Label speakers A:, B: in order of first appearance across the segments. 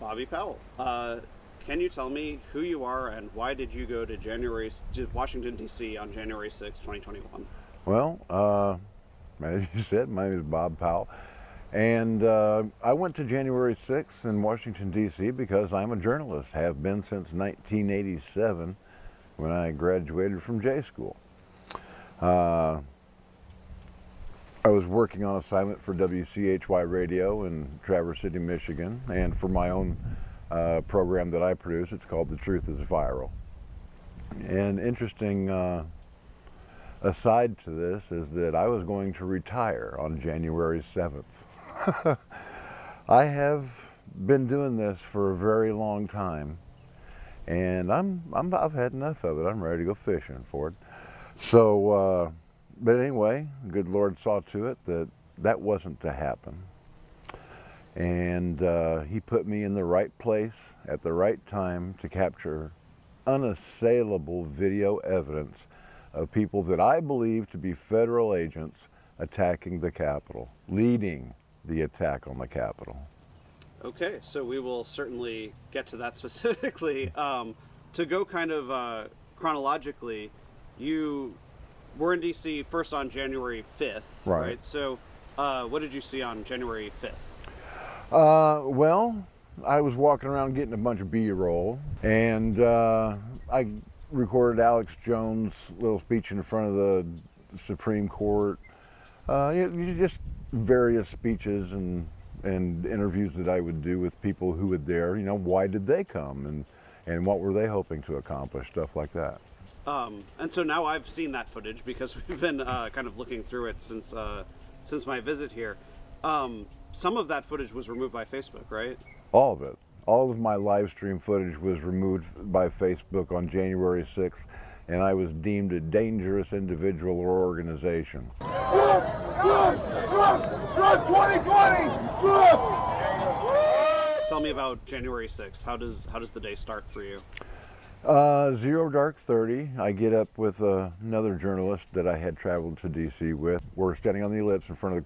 A: Bobby Powell. Can you tell me who you are and why did you go to Washington, D.C. on January 6, 2021?
B: Well, as you said, my name is Bob Powell. And I went to January 6th in Washington, D.C. because I'm a journalist, have been since 1987 when I graduated from J School. I was working on assignment for WCHY Radio in Traverse City, Michigan, and for my own program that I produce. It's called The Truth is Viral. And interesting aside to this is that I was going to retire on January 7th. I have been doing this for a very long time, and I've had enough of it. I'm ready to go fishing for it. So, but anyway, the good Lord saw to it that that wasn't to happen. And he put me in the right place at the right time to capture unassailable video evidence of people that I believe to be federal agents attacking the Capitol, leading the attack on the Capitol.
A: Okay, so we will certainly get to that specifically. To go kind of chronologically, you were in D.C. first on January 5th, right? So what did you see on January 5th?
B: Well, I was walking around getting a bunch of B-roll, and I recorded Alex Jones' little speech in front of the Supreme Court. Just various speeches and interviews that I would do with people who were there. You know, why did they come, and what were they hoping to accomplish, stuff like that.
A: And so now I've seen that footage because we've been kind of looking through it since my visit here. Some of that footage was removed by Facebook, right?
B: All of it. All of my live stream footage was removed by Facebook on January 6th, and I was deemed a dangerous individual or organization.
C: Trump 2020! Trump!
A: Tell me about January 6th. How does the day start for you?
B: Zero dark 30. I get up with another journalist that I had traveled to D.C. with. We're standing on the ellipse in front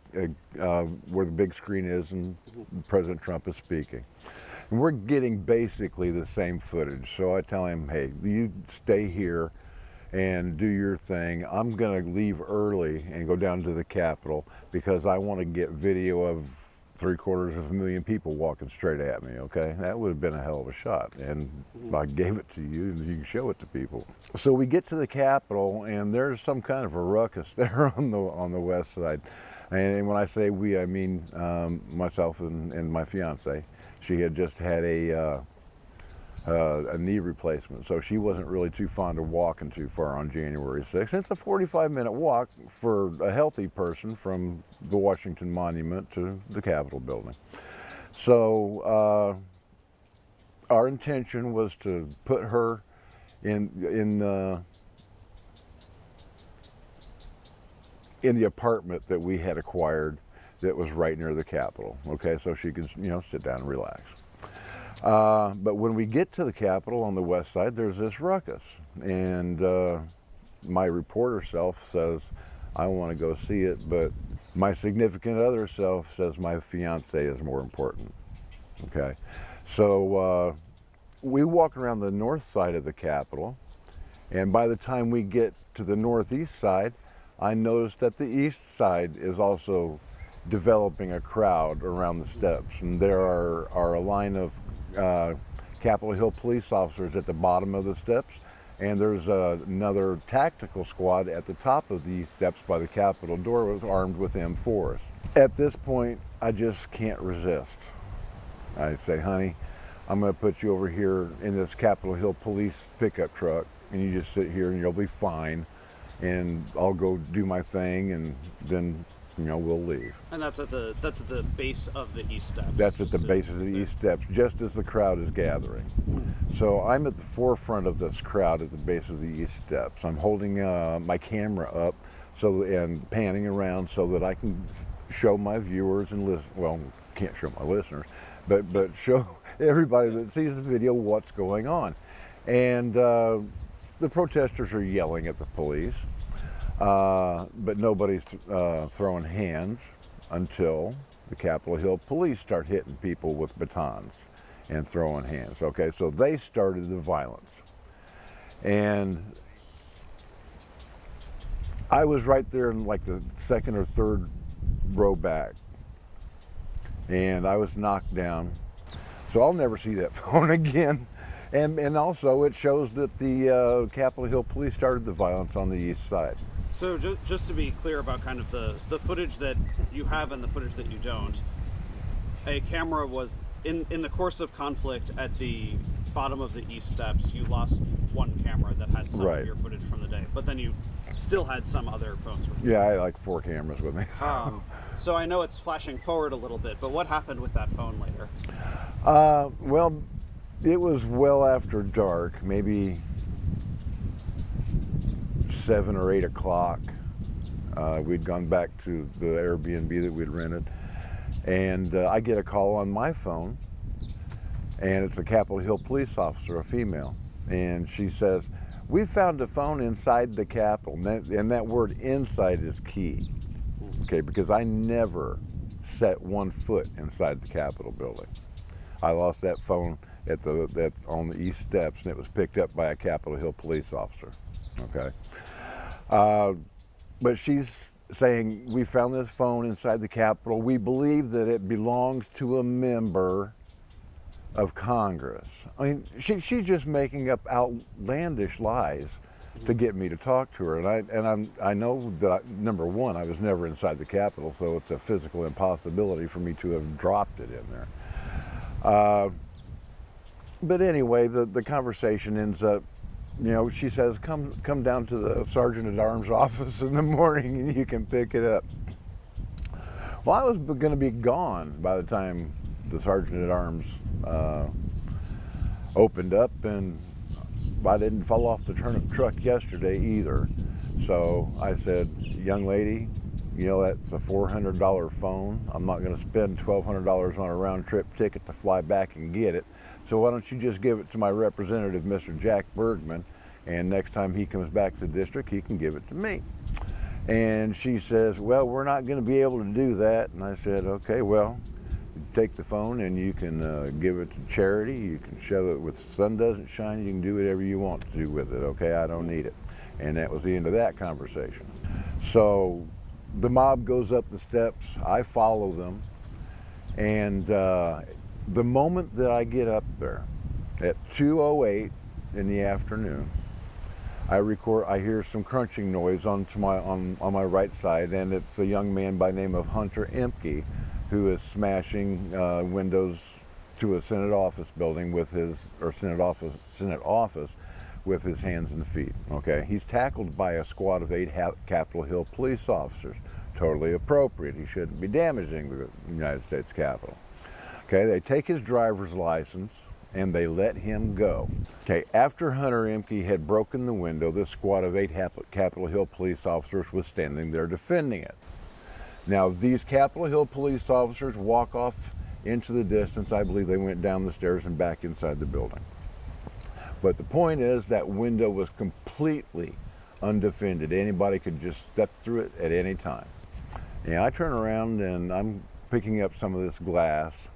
B: of where the big screen is, and President Trump is speaking. And we're getting basically the same footage. So I tell him, hey, you stay here and do your thing. I'm going to leave early and go down to the Capitol because I want to get video of 750,000 people walking straight at me, okay? That would have been a hell of a shot. And I gave it to you and you can show it to people. So we get to the Capitol and there's some kind of a ruckus there on the west side. And when I say we, I mean myself and my fiance. She had just had a knee replacement, so she wasn't really too fond of walking too far on January 6th. It's a 45-minute walk for a healthy person from the Washington Monument to the Capitol building. So our intention was to put her in the apartment that we had acquired that was right near the Capitol. Okay, so she could, sit down and relax. But when we get to the Capitol on the west side, there's this ruckus. And my reporter self says, I want to go see it, but my significant other self says my fiance is more important. Okay, so we walk around the north side of the Capitol, and by the time we get to the northeast side, I noticed that the east side is also developing a crowd around the steps, and there are a line of Capitol Hill police officers at the bottom of the steps, and there's another tactical squad at the top of these steps by the Capitol door armed with M4s. At this point, I just can't resist. I say, honey, I'm going to put you over here in this Capitol Hill police pickup truck, and you just sit here and you'll be fine, and I'll go do my thing, and then we'll leave.
A: And that's at the base of the east steps.
B: That's at the base of the east steps, just as the crowd is gathering. So I'm at the forefront of this crowd at the base of the east steps. I'm holding my camera up and panning around so that I can show my viewers and can't show my listeners, but show everybody that sees the video what's going on. And the protesters are yelling at the police. But nobody's throwing hands until the Capitol Hill police start hitting people with batons. and throwing hands. Okay, so they started the violence. And I was right there in like the second or third row back, and I was knocked down. So I'll never see that phone again. And also it shows that the Capitol Hill police started the violence on the east side.
A: So just to be clear about kind of the footage that you have and the footage that you don't, a camera was in the course of conflict at the bottom of the east steps. You lost one camera that had some of your footage from the day, but then you still had some other phones with you.
B: Yeah, I had like 4 cameras with me.
A: So I know it's flashing forward a little bit, but what happened with that phone later?
B: Well, it was well after dark, maybe 7 or 8 o'clock. We'd gone back to the Airbnb that we'd rented, and I get a call on my phone, and it's a Capitol Hill police officer, a female, and she says, "We found a phone inside the Capitol," and that word "inside" is key, okay, because I never set one foot inside the Capitol building. I lost that phone on the east steps, and it was picked up by a Capitol Hill police officer, okay? But she's saying, "We found this phone inside the Capitol. We believe that it belongs to a member of Congress." I mean, she's just making up outlandish lies to get me to talk to her. And I know that, number one, I was never inside the Capitol, so it's a physical impossibility for me to have dropped it in there. But anyway, the conversation ends up, she says, come down to the Sergeant-at-Arms office in the morning and you can pick it up. Well, I was going to be gone by the time the Sergeant-at-Arms opened up, and I didn't fall off the turnip truck yesterday either. So I said, "Young lady, that's a $400 phone. I'm not going to spend $1,200 on a round-trip ticket to fly back and get it. So why don't you just give it to my representative, Mr. Jack Bergman, and next time he comes back to the district, he can give it to me." And she says, "Well, we're not going to be able to do that." And I said, "Okay, well, take the phone and you can give it to charity. You can show it with the sun doesn't shine. You can do whatever you want to do with it. Okay, I don't need it." And that was the end of that conversation. So the mob goes up the steps. I follow them. And the moment that I get up there at 2:08 in the afternoon, I hear some crunching noise on my right side, and it's a young man by the name of Hunter Emke, who is smashing windows to a Senate office building Senate office with his hands and feet. Okay, he's tackled by a squad of 8 Capitol Hill police officers. Totally appropriate. He shouldn't be damaging the United States Capitol. Okay, they take his driver's license and they let him go. Okay, after Hunter Emke had broken the window, this squad of 8 Capitol Hill police officers was standing there defending it. Now, these Capitol Hill police officers walk off into the distance. I believe they went down the stairs and back inside the building. But the point is that window was completely undefended. Anybody could just step through it at any time. And I turn around and I'm picking up some of this glass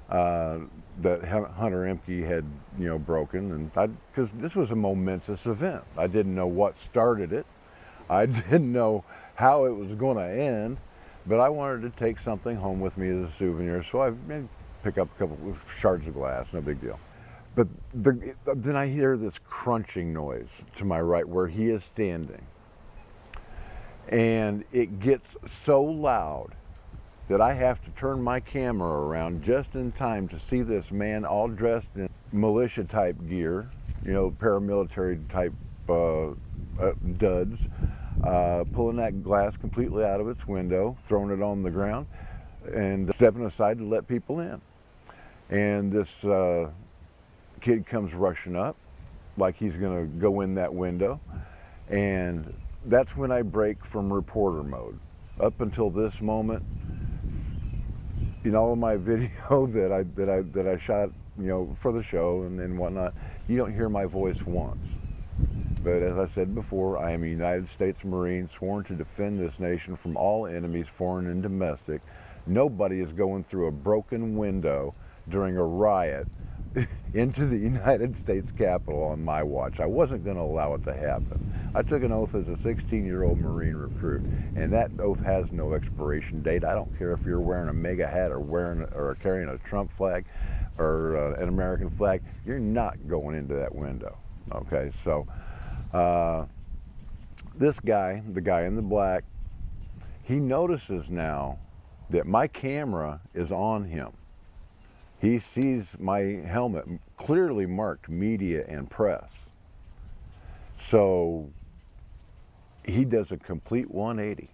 B: that Hunter Emke had, broken, and because this was a momentous event. I didn't know what started it. I didn't know how it was going to end, but I wanted to take something home with me as a souvenir, so I pick up a couple of shards of glass, no big deal. But then I hear this crunching noise to my right where he is standing, and it gets so loud that I have to turn my camera around just in time to see this man all dressed in militia type gear, paramilitary type duds, pulling that glass completely out of its window, throwing it on the ground, and stepping aside to let people in. And this kid comes rushing up like he's gonna go in that window, and that's when I break from reporter mode. Up until this moment, in all of my video that I shot, for the show and whatnot, you don't hear my voice once. But as I said before, I am a United States Marine sworn to defend this nation from all enemies, foreign and domestic. Nobody is going through a broken window during a riot into the United States Capitol on my watch. I wasn't going to allow it to happen. I took an oath as a 16-year-old Marine recruit, and that oath has no expiration date. I don't care if you're wearing a MAGA hat or carrying a Trump flag or an American flag. You're not going into that window. Okay, so this guy, the guy in the black, he notices now that my camera is on him. He sees my helmet clearly marked media and press. So he does a complete 180.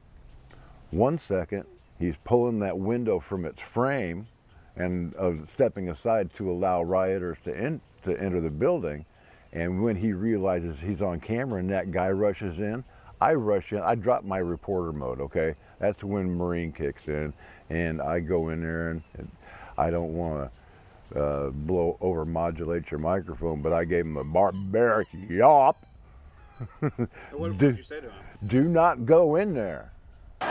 B: 1 second, he's pulling that window from its frame and stepping aside to allow rioters to enter the building. And when he realizes he's on camera and that guy rushes in, I rush in. I drop my reporter mode, okay? That's when Marine kicks in, and I go in there, and I don't want to over-modulate your microphone, but I gave him a barbaric yawp.
A: What did you say to him?
B: Do not go in there.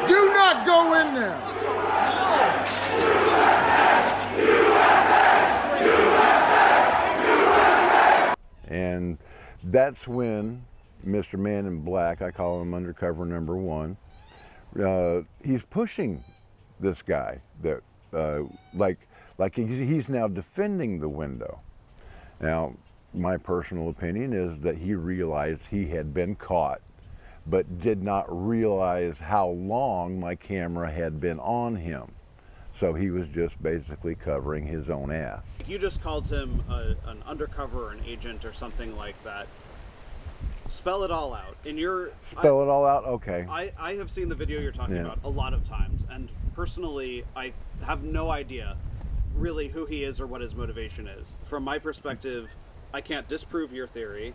C: Do not go in there.
B: And that's when Mr. Man in Black, I call him undercover number one, he's pushing this guy that like he's now defending the window. Now, my personal opinion is that he realized he had been caught, but did not realize how long my camera had been on him. So he was just basically covering his own ass.
A: You just called him an undercover or an agent or something like that. Spell it all out.
B: Spell it all out? Okay.
A: I have seen the video you're talking about a lot of times, and personally, I have no idea really who he is or what his motivation is. From my perspective, I can't disprove your theory.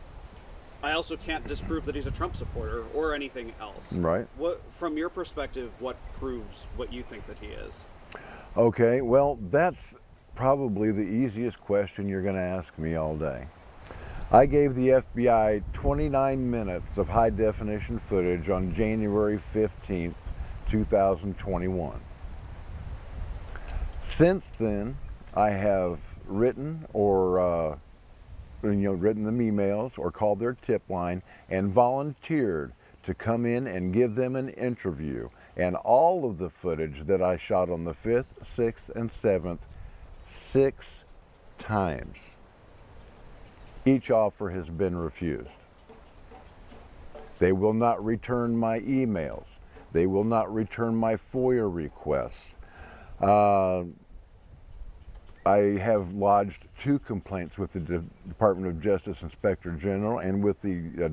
A: I also can't disprove that he's a Trump supporter or anything else.
B: Right.
A: From your perspective, what proves what you think that he is?
B: Okay, well, that's probably the easiest question you're going to ask me all day. I gave the FBI 29 minutes of high-definition footage on January 15th, 2021. Since then, I have written or written them emails or called their tip line and volunteered to come in and give them an interview. And all of the footage that I shot on the 5th, 6th, and 7th, 6 times. Each offer has been refused. They will not return my emails. They will not return my FOIA requests. I have lodged 2 complaints with the Department of Justice Inspector General and with the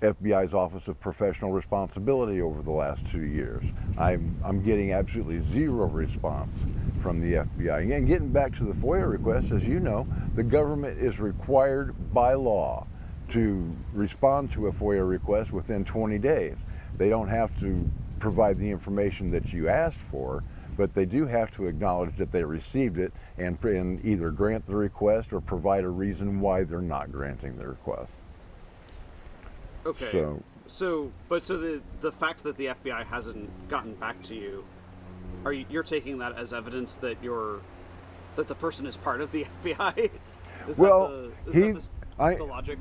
B: FBI's Office of Professional Responsibility over the last 2 years. I'm getting absolutely zero response from the FBI. And getting back to the FOIA request, as you know, the government is required by law to respond to a FOIA request within 20 days. They don't have to provide the information that you asked for, but they do have to acknowledge that they received it and either grant the request or provide a reason why they're not granting the request.
A: Okay. So the fact that the FBI hasn't gotten back to you, you're taking that as evidence that that the person is part of the FBI? Is that the logic?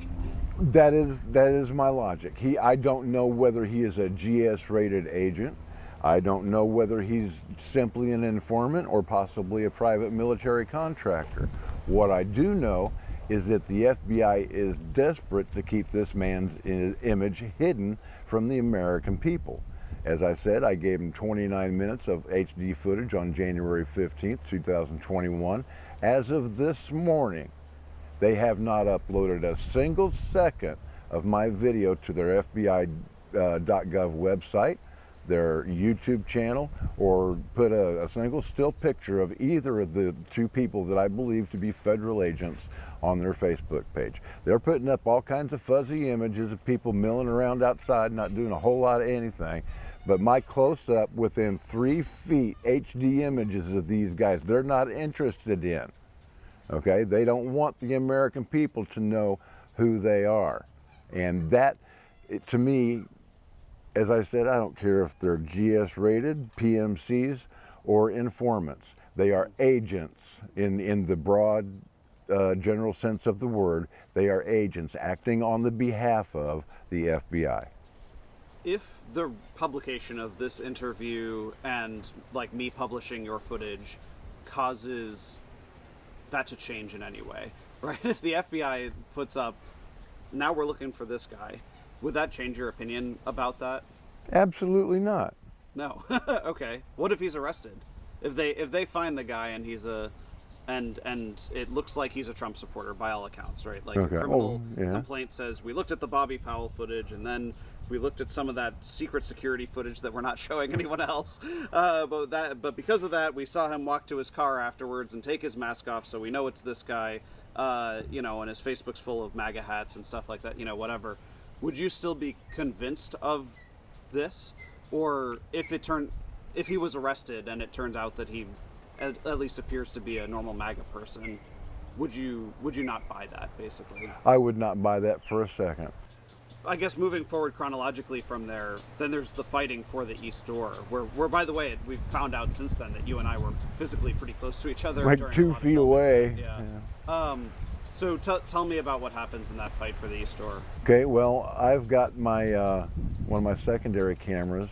B: That is my logic. I don't know whether he is a GS-rated agent. I don't know whether he's simply an informant or possibly a private military contractor. What I do know is that the FBI is desperate to keep this man's image hidden from the American people. As I said, I gave him 29 minutes of HD footage on January 15th, 2021. As of this morning, they have not uploaded a single second of my video to their FBI.gov website, their YouTube channel, or put a single still picture of either of the 2 people that I believe to be federal agents on their Facebook page. They're putting up all kinds of fuzzy images of people milling around outside, not doing a whole lot of anything. But my close-up within 3 feet HD images of these guys, they're not interested in. Okay, they don't want the American people to know who they are. And that, to me, as I said, I don't care if they're GS rated, PMCs, or informants. They are agents in the broad general sense of the word. They are agents acting on the behalf of the FBI.
A: If the publication of this interview and like me publishing your footage causes that to change in any way, right? If the FBI puts up, now we're looking for this guy, would that change your opinion about that?
B: Absolutely not.
A: No. Okay. What if he's arrested? If they find the guy and he's and it looks like he's a Trump supporter by all accounts, right? Like
B: Okay.
A: a criminal
B: yeah.
A: complaint says we looked at the Bobby Powell footage and then we looked at some of that secret security footage that we're not showing anyone else. But because of that, we saw him walk to his car afterwards and take his mask off, so we know it's this guy. And his Facebook's full of MAGA hats and stuff like that. Whatever. Would you still be convinced of this, or if he was arrested and it turns out that he at least appears to be a normal MAGA person, would you not buy that, basically?
B: I would not buy that for a second.
A: I guess moving forward chronologically from there, then there's the fighting for the East Door, where by the way, we've found out since then that you and I were physically pretty close to each other.
B: Like
A: during
B: 2 feet away.
A: Yeah. So tell me about what happens in that fight for the East Door.
B: Okay, well, I've got my one of my secondary cameras,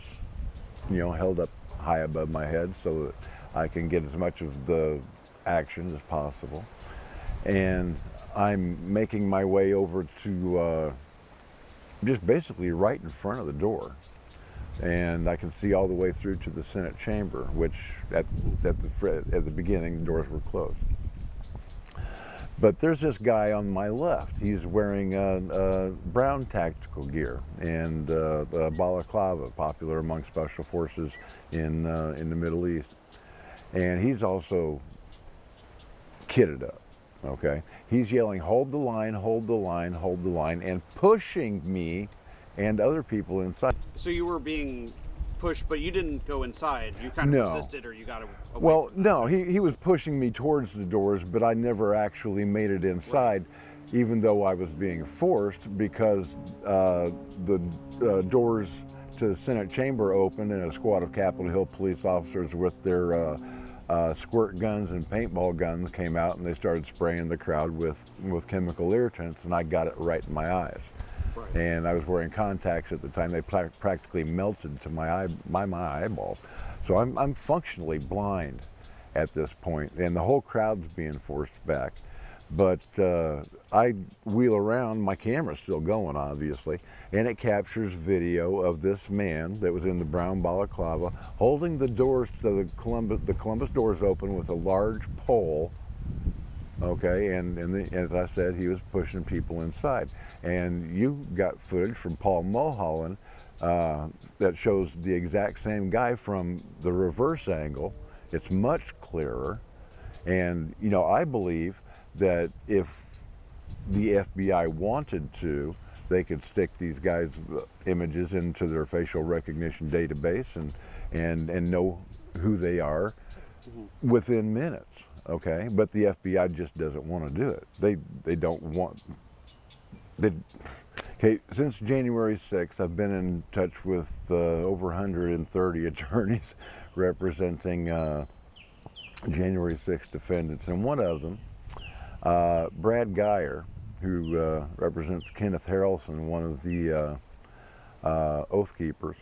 B: held up high above my head so that I can get as much of the action as possible. And I'm making my way over to just basically right in front of the door. And I can see all the way through to the Senate chamber, which at the beginning, the doors were closed. But there's this guy on my left. He's wearing brown tactical gear and a balaclava, popular among special forces in the Middle East. And he's also kitted up, okay? He's yelling, hold the line, hold the line, hold the line, and pushing me and other people inside.
A: So you were being pushed, but you didn't go inside. You kind of resisted, or you got away.
B: Well, no, he was pushing me towards the doors, but I never actually made it inside, right, even though I was being forced, because the doors to the Senate chamber opened and a squad of Capitol Hill police officers with their squirt guns and paintball guns came out, and they started spraying the crowd with chemical irritants, and I got it right in my eyes.
A: Right.
B: And I was wearing contacts at the time. They practically melted to my eyeballs. So I'm functionally blind at this point, and the whole crowd's being forced back. But I wheel around, my camera's still going, obviously, and it captures video of this man that was in the brown balaclava holding the doors to the Columbus doors open with a large pole. Okay, and as I said, he was pushing people inside. And you got footage from Paul Mulholland that shows the exact same guy from the reverse angle. It's much clearer. And, I believe that if the FBI wanted to, they could stick these guys' images into their facial recognition database and know who they are within minutes. Okay, but the FBI just doesn't want to do it. They don't want. Okay, since January 6th, I've been in touch with over 130 attorneys representing January 6th defendants, and one of them, Brad Geyer, who represents Kenneth Harrelson, one of the Oath Keepers,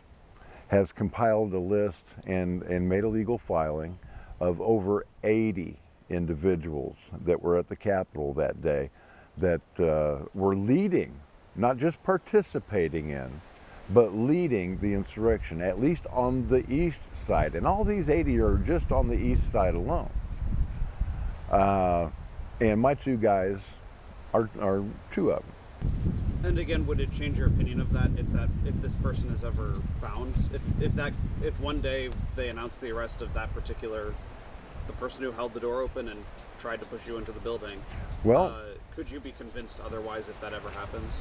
B: has compiled a list and made a legal filing of over 80 individuals that were at the Capitol that day that were leading, not just participating in, but leading the insurrection, at least on the east side. And all these 80 are just on the east side alone. And my two guys are two of them.
A: And again, would it change your opinion of that if this person is ever found? If one day they announce the arrest of that particular, the person who held the door open and tried to push you into the building,
B: well,
A: could you be convinced otherwise if that ever happens?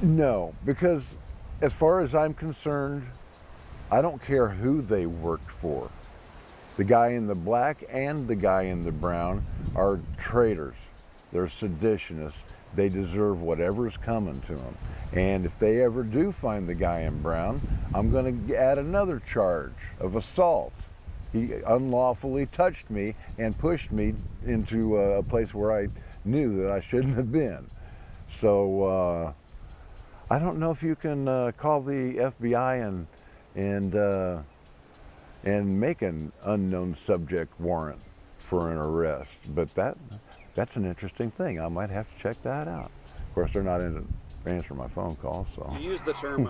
B: No, because as far as I'm concerned, I don't care who they worked for. The guy in the black and the guy in the brown are traitors. They're seditionists. They deserve whatever's coming to them. And if they ever do find the guy in brown, I'm going to add another charge of assault He unlawfully touched me and pushed me into a place where I knew that I shouldn't have been. So I don't know if you can call the FBI and make an unknown subject warrant for an arrest, but that's an interesting thing. I might have to check that out. Of course, they're not answering my phone calls, so.
A: You use the term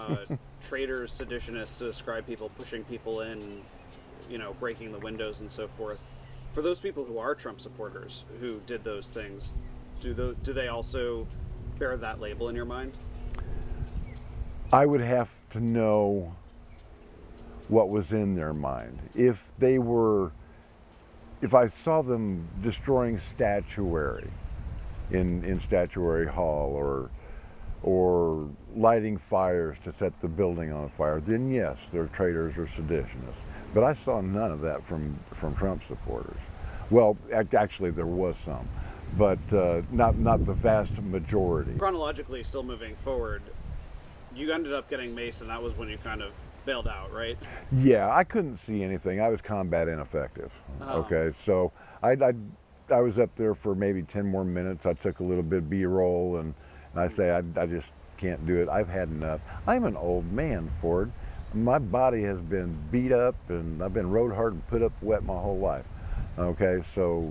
A: traitors, seditionists to describe people pushing people in, breaking the windows and so forth. For those people who are Trump supporters who did those things, do they also bear that label in your mind?
B: I would have to know what was in their mind. If I saw them destroying statuary in Statuary Hall or lighting fires to set the building on fire, then yes, they're traitors or seditionists. But I saw none of that from Trump supporters. Well, actually there was some, but not the vast majority.
A: Chronologically, still moving forward, you ended up getting maced, and that was when you kind of bailed out, right?
B: Yeah, I couldn't see anything. I was combat ineffective. Okay, so I was up there for maybe 10 more minutes. I took a little bit of B-roll, and I say I just can't do it. I've had enough. I'm an old man, Ford. My body has been beat up, and I've been rode hard and put up wet my whole life. Okay, so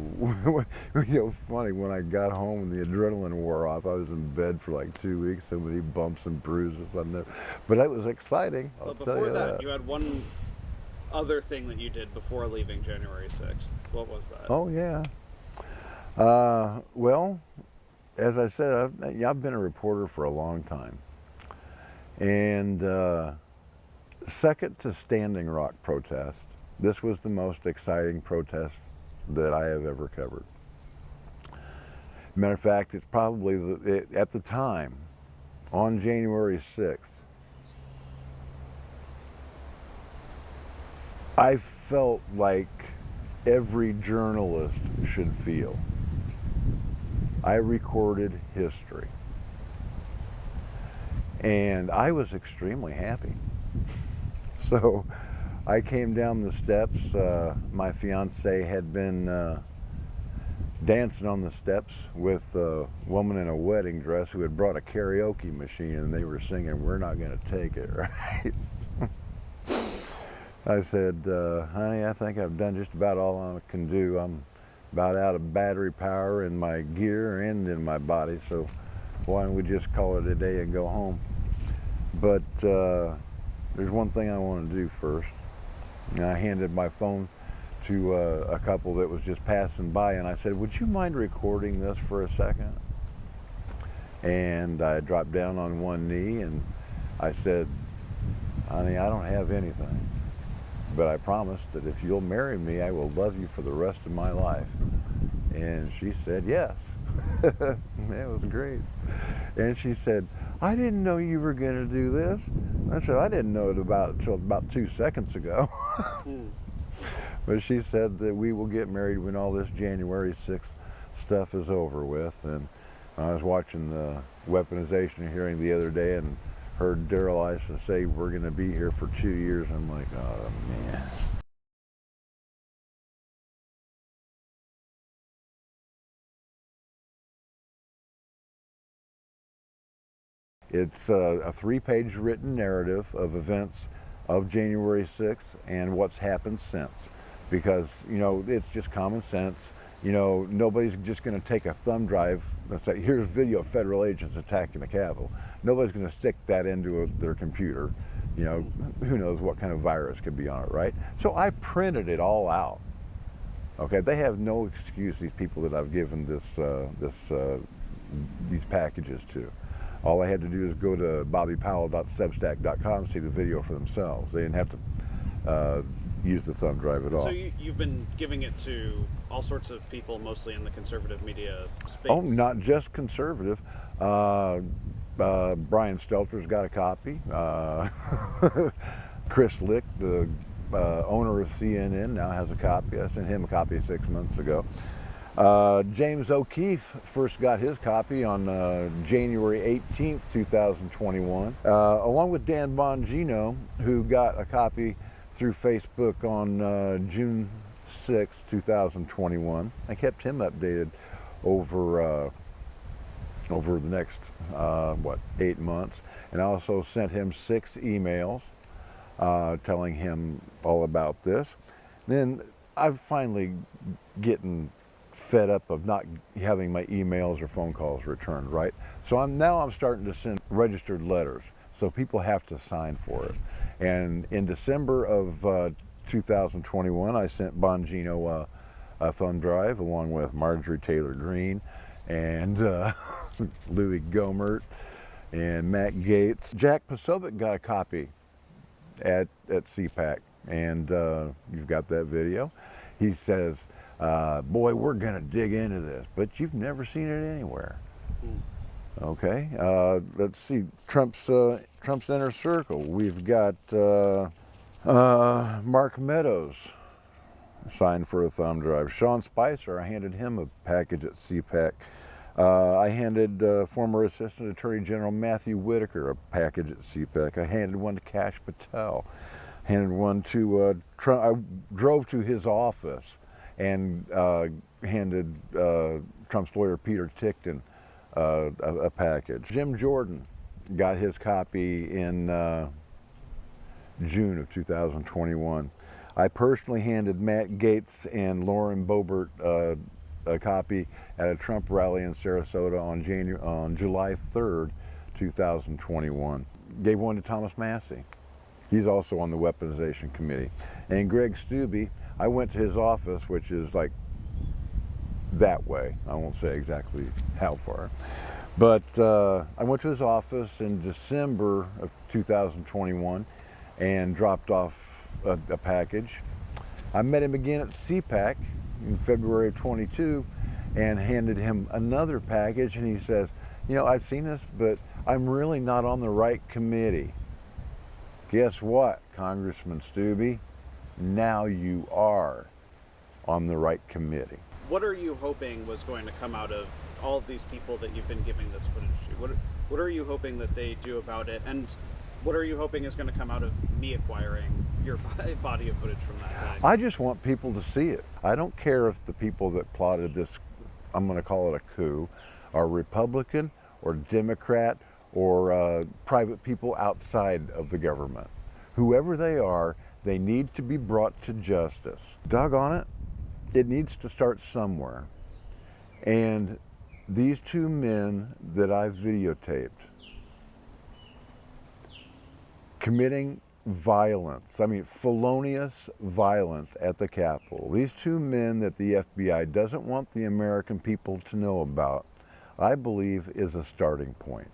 B: funny, when I got home and the adrenaline wore off, I was in bed for like 2 weeks. So many bumps and bruises. But it was exciting.
A: But before that, you had one other thing that you did before leaving January 6th. What was that?
B: Oh yeah. Well, as I said, I've been a reporter for a long time, and second to Standing Rock protest, this was the most exciting protest that I have ever covered. Matter of fact, it's probably at the time, on January 6th, I felt like every journalist should feel. I recorded history. And I was extremely happy. So I came down the steps. My fiance had been dancing on the steps with a woman in a wedding dress who had brought a karaoke machine, and they were singing, "We're Not Gonna Take It," right? I said, honey, I think I've done just about all I can do. I'm about out of battery power in my gear and in my body, so why don't we just call it a day and go home? But there's one thing I want to do first. And I handed my phone to a couple that was just passing by, and I said, would you mind recording this for a second? And I dropped down on one knee and I said, honey, I don't have anything, but I promise that if you'll marry me, I will love you for the rest of my life. And she said yes. It was great. And she said, I didn't know you were going to do this. I said, I didn't know it until about 2 seconds ago. But she said that we will get married when all this January 6th stuff is over with. And I was watching the weaponization hearing the other day and heard Daryl Issa say we're going to be here for 2 years. I'm like, oh man. It's a 3-page written narrative of events of January 6th and what's happened since. Because, it's just common sense. Nobody's just going to take a thumb drive and say, here's video of federal agents attacking the Capitol. Nobody's going to stick that into their computer. Who knows what kind of virus could be on it, right? So I printed it all out. Okay, they have no excuse, these people that I've given these packages to. All I had to do is go to BobbyPowell.Substack.com and see the video for themselves. They didn't have to use the thumb drive at all.
A: So you've been giving it to all sorts of people, mostly in the conservative media space?
B: Oh, not just conservative. Brian Stelter's got a copy. Chris Lick, the owner of CNN, now has a copy. I sent him a copy 6 months ago. James O'Keefe first got his copy on January 18th, 2021, along with Dan Bongino, who got a copy through Facebook on June 6, 2021. I kept him updated over the next 8 months, and I also sent him 6 emails telling him all about this. Then I'm finally getting fed up of not having my emails or phone calls returned, right? So I'm starting to send registered letters, so people have to sign for it. And in December of 2021, I sent Bongino a thumb drive along with Marjorie Taylor Greene and Louis Gohmert and Matt Gaetz. Jack Posobiec got a copy at CPAC, and you've got that video. He says, boy, we're gonna dig into this, but you've never seen it anywhere. Okay, let's see, Trump's inner circle. We've got Mark Meadows signed for a thumb drive. Sean Spicer, I handed him a package at CPAC. I handed former Assistant Attorney General Matthew Whitaker a package at CPAC. I handed one to Kash Patel. Handed one to Trump. I drove to his office and handed Trump's lawyer Peter Tickton a package. Jim Jordan got his copy in June of 2021. I personally handed Matt Gaetz and Lauren Boebert a copy at a Trump rally in Sarasota on July 3rd, 2021. Gave one to Thomas Massie. He's also on the weaponization committee. And Greg Steube, I went to his office, which is like that way. I won't say exactly how far. But I went to his office in December of 2021 and dropped off a package. I met him again at CPAC in February of 22 and handed him another package, and he says, you know, I've seen this, but I'm really not on the right committee. Guess what, Congressman Steube? Now you are on the right committee.
A: What are you hoping was going to come out of all of these people that you've been giving this footage to? What are you hoping that they do about it? And what are you hoping is going to come out of me acquiring your body of footage from that time?
B: I just want people to see it. I don't care if the people that plotted this, I'm going to call it a coup, are Republican or Democrat or private people outside of the government. Whoever they are, they need to be brought to justice. Doggone it, it needs to start somewhere. And these 2 men that I've videotaped committing violence, I mean felonious violence at the Capitol. These 2 men that the FBI doesn't want the American people to know about, I believe is a starting point.